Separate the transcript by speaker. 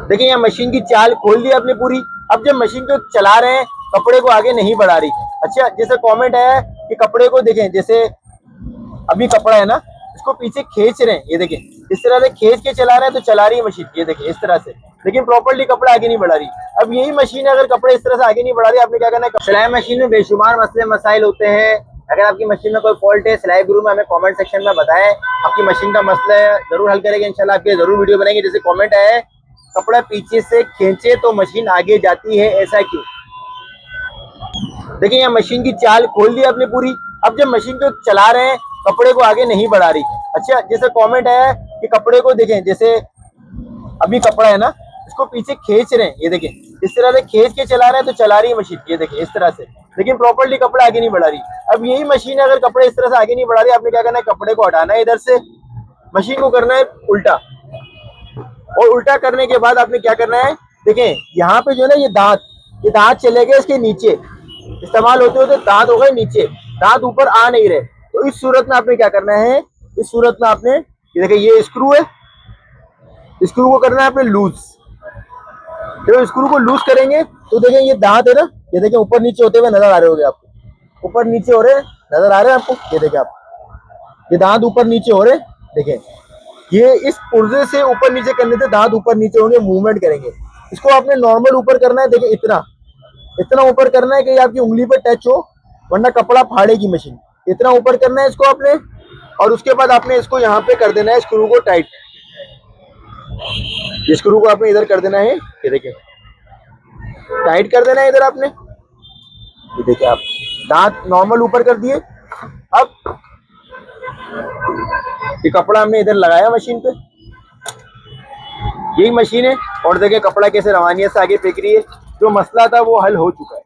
Speaker 1: देखिए यहाँ मशीन की चाल खोल दी आपने पूरी। अब जब मशीन को चला रहे हैं कपड़े को आगे नहीं बढ़ा रही। अच्छा, जैसे कमेंट है कि कपड़े को देखें, जैसे अभी कपड़ा है ना, इसको पीछे खींच रहे हैं, ये देखें इस तरह से खींच के चला रहे हैं तो चला रही है मशीन, ये देखें इस तरह से, लेकिन प्रॉपर्ली कपड़ा आगे नहीं बढ़ा रही। अब यही मशीन है, अगर कपड़े इस तरह से आगे नहीं बढ़ा रही, आपने क्या करना है, सिलाई मशीन में बेशुमार मसले मसाइल होते हैं। अगर आपकी मशीन में कोई फॉल्ट है, सिलाई गुरु में हमें कमेंट सेक्शन में बताएं, आपकी मशीन का मसला है जरूर हल करेंगे इंशाल्लाह। आपके जरूर वीडियो बनाएंगे। जैसे कमेंट है कपड़ा पीछे से खींचे तो मशीन आगे जाती है, ऐसा क्यों? देखिए यहाँ मशीन की चाल खोल दी आपने पूरी। अब जब मशीन को चला रहे हैं कपड़े को आगे नहीं बढ़ा रही। अच्छा, जैसे कमेंट है कि कपड़े को देखें, जैसे अभी कपड़ा है ना, इसको पीछे खींच रहे हैं, ये देखें इस तरह से खींच के चला रहे हैं तो चला रही है मशीन, ये देखें इस तरह से, लेकिन प्रॉपर्ली कपड़ा आगे नहीं बढ़ा रही। अब यही मशीन है, अगर कपड़े इस तरह से आगे नहीं बढ़ा रही, आपने क्या करना है, कपड़े को हटाना है इधर से, मशीन को करना है उल्टा, और उल्टा करने के बाद आपने क्या करना है, देखें यहाँ पे जो है ना ये दांत चले गए इसके नीचे, इस्तेमाल होते होते दांत हो गए नीचे, दांत ऊपर आ नहीं रहे। तो इस सूरत में आपने क्या करना है, इस सूरत में आपने ये देखिए ये स्क्रू है, स्क्रू को करना है आपने लूज। जब स्क्रू को लूज करेंगे तो देखें ये दांत है ना, ये देखें ऊपर नीचे होते हुए नजर आ रहे होंगे आपको, ऊपर नीचे हो रहे नजर आ रहे हैं आपको, ये देखें आप, ये दांत ऊपर नीचे हो रहे, देखें ये इस पुर्जे से ऊपर नीचे करने से दांत ऊपर नीचे होंगे, मूवमेंट करेंगे। इसको आपने नॉर्मल ऊपर करना है, देखिए इतना इतना ऊपर करना है कि आपकी उंगली पे टच हो, वरना कपड़ा फाड़ेगी मशीन। इतना ऊपर करना है इसको आपने, और उसके बाद आपने इसको यहाँ पे कर देना है स्क्रू को टाइट। स्क्रू को आपने इधर कर देना है, ये देखिए टाइट कर देना है इधर आपने, ये देखिए आप दांत नॉर्मल ऊपर कर दिए। अब ये कपड़ा हमने इधर लगाया मशीन पे, यही मशीन है, और देखिए कपड़ा कैसे रवानियत से आगे फेंक रही है। जो मसला था वो हल हो चुका है।